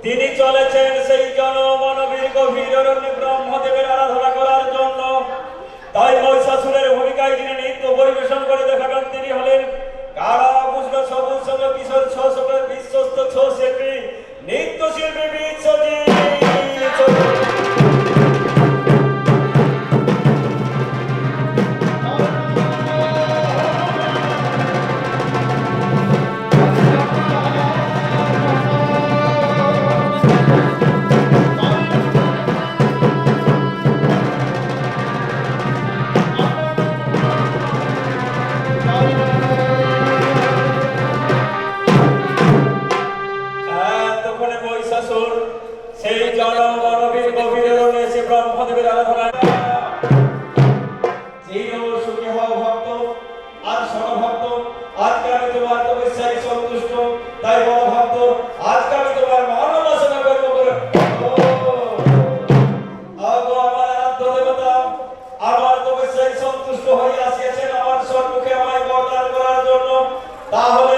তিনি চলেছেন সেই জনমানবীর গভীর অরণ্যে ব্রহ্মদেবের আরাধনা করার জন্য। তাই মহিষাসুরের ভূমিকায় যিনি নৃত্য পরিবেশন করে দেখাবেন তিনি হলেন কারা পুষ্প সবুজ সঙ্গ কিশোর ছোট বিশ্বস্ত শিল্পী নৃত্যশিল্পী বিশ্বজিৎ। সেই জনমানবীর গভীর অরণ্যে এসে ব্রহ্মদেবের আরাধনায় সুখী হও ভক্ত আর সর্বভক্ত। আজকে আমি তোমার তপস্যায় সন্তুষ্ট, তাই বল ভক্ত আজকে আমি তোমার মনোবাসনা করব করে। আগো আমার আরাধ্য দেবতা আমার তপস্যায় সন্তুষ্ট হয়ে আসিয়াছেন আমার সম্মুখে আমায় বরদান করার জন্য। তাহলে